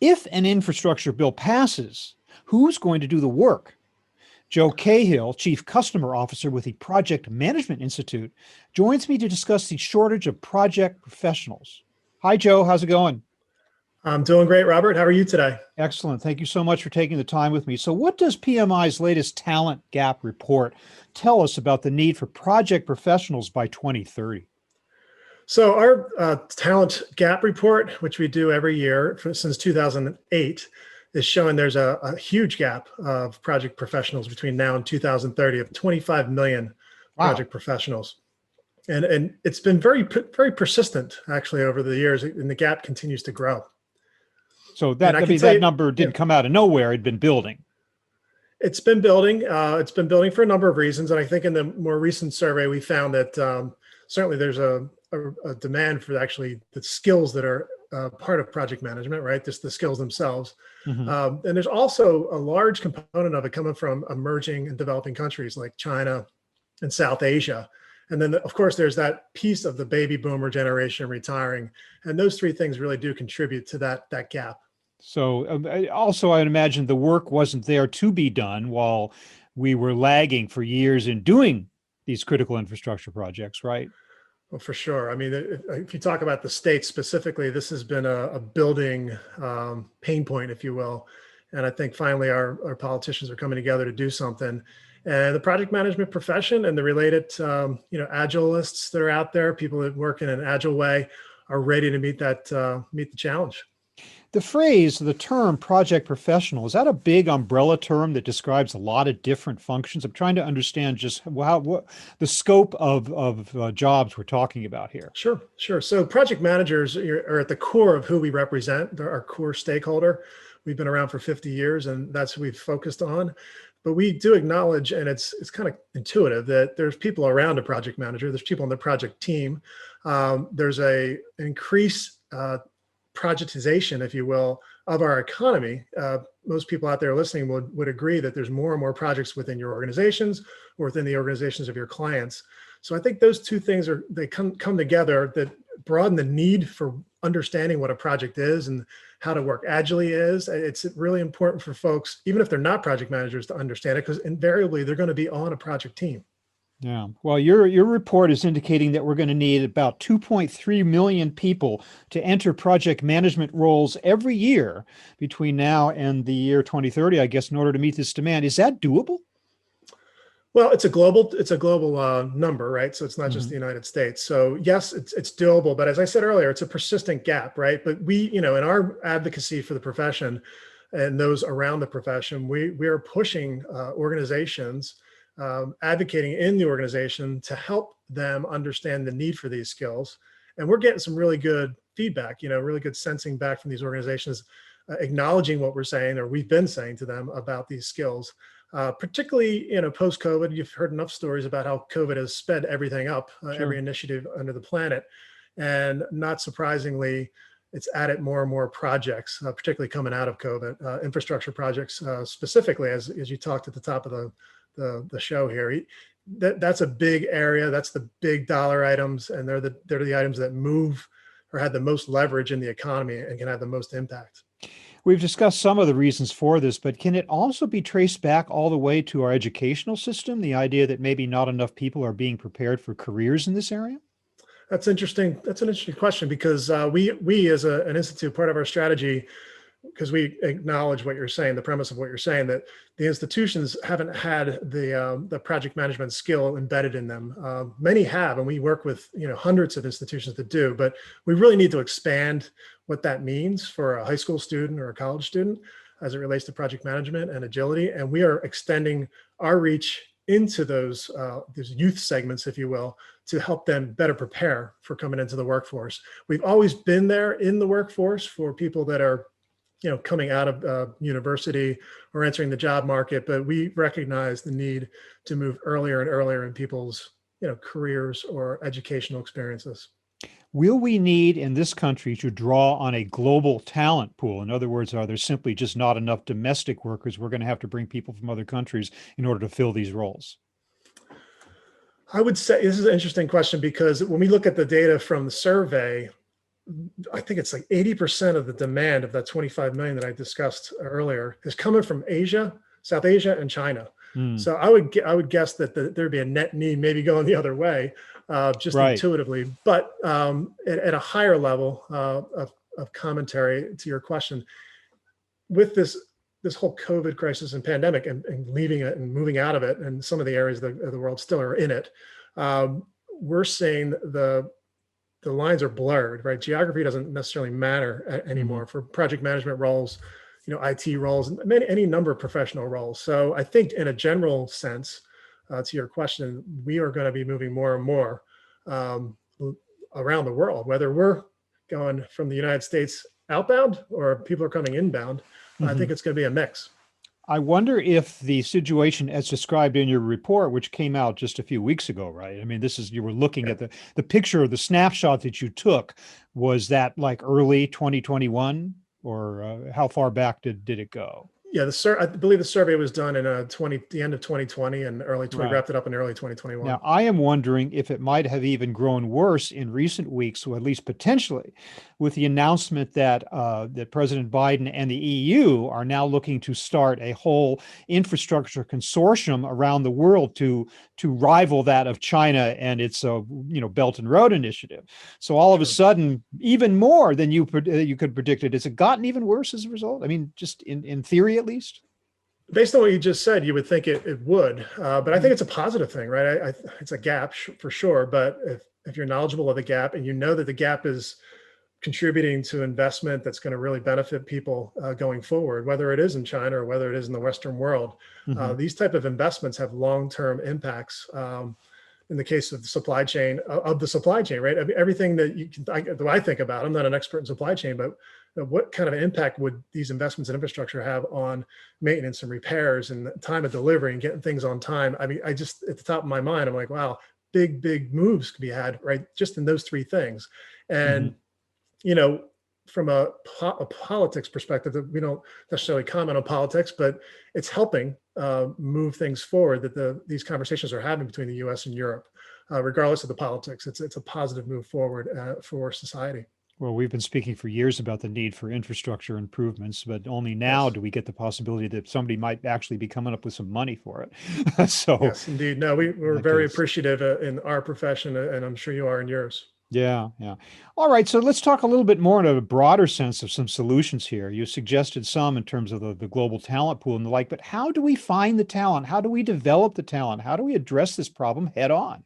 If an infrastructure bill passes, who's going to do the work? Joe Cahill, Chief Customer Officer with the Project Management Institute, joins me to discuss the shortage of project professionals. Hi, Joe. How's it going? I'm doing great, Robert. How are you today? Excellent. Thank you so much for taking the time with me. So what does PMI's latest talent gap report tell us about the need for project professionals by 2030? So our talent gap report, which we do every year since 2008, is showing there's a huge gap of project professionals between now and 2030 of 25 million Wow. project professionals. And it's been very persistent actually over the years, and the gap continues to grow. So And that, I I can mean, tell that you, number yeah, didn't come out of nowhere. It'd been building. it's been building. It's been building for a number of reasons. And I think in the more recent survey, we found that certainly there's a demand for actually the skills that are part of project management, right? Just the skills themselves. Mhm. And there's also a large component of it coming from emerging and developing countries like China and South Asia. And then, of course, there's that piece of the baby boomer generation retiring. And those three things really do contribute to that gap. So also, I'd imagine the work wasn't there to be done while we were lagging for years in doing these critical infrastructure projects, right? Well, for sure. I mean, if you talk about the states specifically, this has been a building pain point, if you will. And I think finally our politicians are coming together to do something. And the project management profession and the related, agilists that are out there, people that work in an agile way, are ready to meet the challenge. The term project professional, is that a big umbrella term that describes a lot of different functions? I'm trying to understand just what the scope of jobs we're talking about here. Sure, sure. So project managers are at the core of who we represent. They're our core stakeholder. We've been around for 50 years, and that's what we've focused on. But we do acknowledge, and it's kind of intuitive, that there's people around a project manager. There's people on the project team. There's an increased projectization, if you will, of our economy. Most people out there listening would agree that there's more and more projects within your organizations or within the organizations of your clients. So I think those two things they come together that broaden the need for understanding what a project is and how to work agilely is. It's really important for folks, even if they're not project managers, to understand it, because invariably they're going to be on a project team. Yeah. Well, your report is indicating that we're going to need about 2.3 million people to enter project management roles every year between now and the year 2030, I guess, in order to meet this demand. Is that doable? Well, it's a global number, right? So it's not just Mhm. the United States. So yes, it's doable, but as I said earlier, it's a persistent gap, right? But we, in our advocacy for the profession and those around the profession, we are pushing organizations, advocating in the organization to help them understand the need for these skills. And we're getting some really good feedback, really good sensing back from these organizations, acknowledging what we're saying or we've been saying to them about these skills. Particularly, post-COVID, you've heard enough stories about how COVID has sped everything up, every Sure. initiative under the planet. And not surprisingly, it's added more and more projects, particularly coming out of COVID, infrastructure projects specifically, as you talked at the top of the show here. That's a big area. That's the big dollar items, and they're the items that move or had the most leverage in the economy and can have the most impact. We've discussed some of the reasons for this, but can it also be traced back all the way to our educational system? The idea that maybe not enough people are being prepared for careers in this area? That's interesting. That's an interesting question because we as an institute, part of our strategy, because we acknowledge what you're saying, the premise of what you're saying, that the institutions haven't had the project management skill embedded in them. Many have, and we work with hundreds of institutions that do. But we really need to expand what that means for a high school student or a college student as it relates to project management and agility. And we are extending our reach into those youth segments, if you will, to help them better prepare for coming into the workforce. We've always been there in the workforce for people that are coming out of university or entering the job market, but we recognize the need to move earlier and earlier in people's, careers or educational experiences. Will we need in this country to draw on a global talent pool? In other words, are there simply just not enough domestic workers? We're going to have to bring people from other countries in order to fill these roles. I would say this is an interesting question because when we look at the data from the survey, I think it's like 80% of the demand of that 25 million that I discussed earlier is coming from Asia, South Asia, and China. Hmm. So I would guess that there'd be a net need maybe going the other way, just Right. intuitively. But at a higher level of commentary to your question, with this whole COVID crisis and pandemic and leaving it and moving out of it, and some of the areas of the world still are in it, we're seeing the lines are blurred, right? Geography doesn't necessarily matter Hmm. anymore for project management roles, IT roles, and any number of professional roles. So I think, in a general sense, to your question, we are going to be moving more and more um, around the world, whether we're going from the United States outbound or people are coming inbound. I Hmm. think it's going to be a mix. I wonder if the situation as described in your report, which came out just a few weeks ago, right? I mean, this is, you were looking Yeah. at the picture or the snapshot that you took. Was that like early 2021, or how far back did it go? Yeah, I believe the survey was done in the end of 2020 and Right. wrapped it up in early 2021. Now, I am wondering if it might have even grown worse in recent weeks, or at least potentially, with the announcement that President Biden and the EU are now looking to start a whole infrastructure consortium around the world to rival that of China and its Belt and Road Initiative. So all of a Sure. sudden, even more than you could predict it. Has it gotten even worse as a result? I mean, just in theory, at least. Based on what you just said, you would think it would, but I think Mhm. it's a positive thing, right? It's a gap for sure, but if you're knowledgeable of the gap and you know that the gap is contributing to investment that's going to really benefit people going forward, whether it is in China or whether it is in the Western world, Mhm. these type of investments have long-term impacts. In the case of the supply chain, right? I mean, everything that I think about, I'm not an expert in supply chain, but what kind of impact would these investments in infrastructure have on maintenance and repairs and the time of delivery and getting things on time? I mean, I just, at the top of my mind, I'm like, wow, big moves could be had, right? Just in those three things. And, Mhm. you know, from a politics perspective, that we don't necessarily comment on politics, but it's helping move things forward that these conversations are having between the U.S. and Europe, regardless of the politics. It's a positive move forward for society. Well, we've been speaking for years about the need for infrastructure improvements, but only now Yes, do we get the possibility that somebody might actually be coming up with some money for it. So, yes, indeed. No, in we're that very case, appreciative in our profession, and I'm sure you are in yours. yeah, yeah. All right, so let's talk a little bit more in a broader sense of some solutions here. You suggested some in terms of the global talent pool and the like, but how do we find the talent? How do we develop the talent? How do we address this problem head on?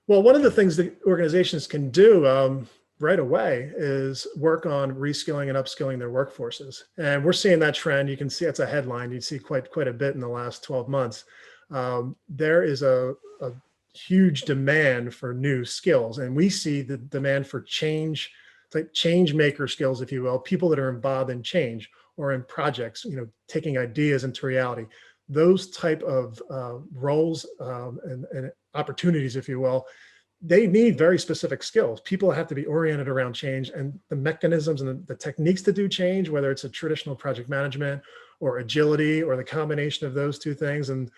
Well, one of the things that organizations can do right away is work on reskilling and upskilling their workforces. And we're seeing that trend. You can see it's a headline. You see quite a bit in the last 12 months. There is a huge demand for new skills, and we see the demand for change, like change maker skills, if you will, people that are involved in change or in projects, taking ideas into reality. Those type of roles and opportunities, if you will, they need very specific skills. People have to be oriented around change and the mechanisms and the techniques to do change, whether it's a traditional project management or agility or the combination of those two things, and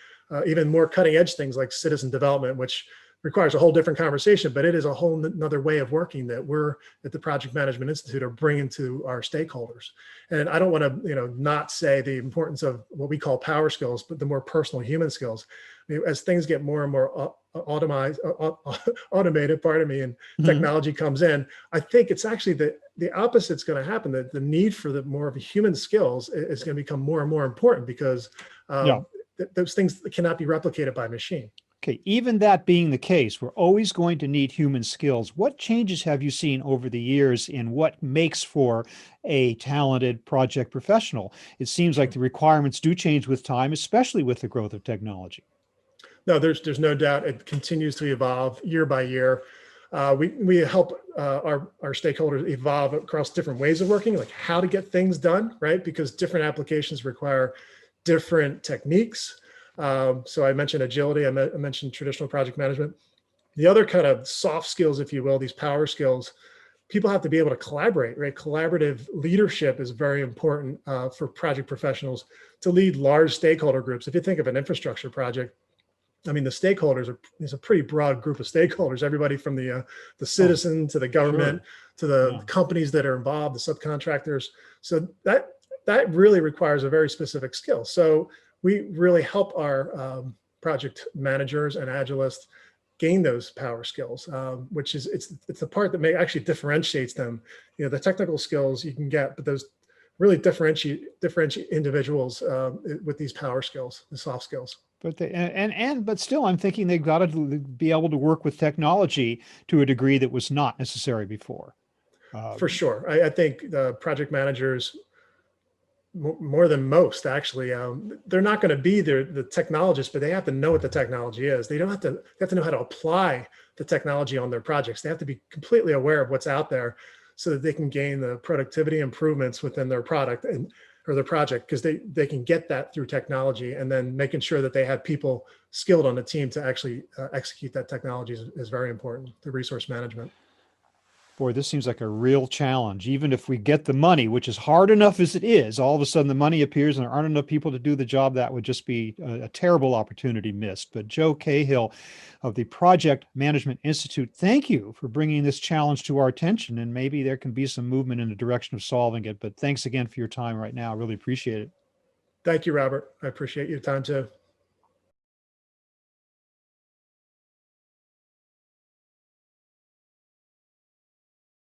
even more cutting edge things like citizen development, which requires a whole different conversation, but it is a whole another way of working that we're at the Project Management Institute are bringing to our stakeholders. And I don't want to, not say the importance of what we call power skills, but the more personal human skills. I mean, as things get more and more automated, pardon me, and Mhm. technology comes in, I think it's actually the opposite's going to happen. That the need for the more of a human skills is going to become more and more important because Yeah. those things cannot be replicated by machine. Okay, even that being the case, we're always going to need human skills. What changes have you seen over the years in what makes for a talented project professional? It seems like Sure. the requirements do change with time, especially with the growth of technology. No, there's no doubt it continues to evolve year by year. We help our stakeholders evolve across different ways of working, like how to get things done, right? Because different applications require different techniques. So I mentioned agility. I mentioned traditional project management. The other kind of soft skills, if you will, these power skills, people have to be able to collaborate, right? Collaborative leadership is very important for project professionals to lead large stakeholder groups. If you think of an infrastructure project, I mean, the stakeholders is a pretty broad group of stakeholders, everybody from the Oh, citizen to the government, to the yeah. companies that are involved, the subcontractors. So that really requires a very specific skill. So we really help our project managers and agilists gain those power skills, which is it's the part that actually differentiates them. You know, the technical skills you can get, but those really differentiate individuals with these power skills, the soft skills. But but still, I'm thinking they've got to be able to work with technology to a degree that was not necessary before. For sure. I think the project managers, more than most, actually, they're not going to be the technologists, but they have to know what the technology is. They have to know how to apply the technology on their projects. They have to be completely aware of what's out there so that they can gain the productivity improvements within their product or their project, because they can get that through technology, and then making sure that they have people skilled on the team to actually execute that technology is very important, the resource management. Boy, this seems like a real challenge. Even if we get the money, which is hard enough as it is, all of a sudden the money appears and there aren't enough people to do the job. That would just be a terrible opportunity missed. But Joe Cahill of the Project Management Institute, thank you for bringing this challenge to our attention. And maybe there can be some movement in the direction of solving it. But thanks again for your time right now. I really appreciate it. Thank you, Robert. I appreciate your time too.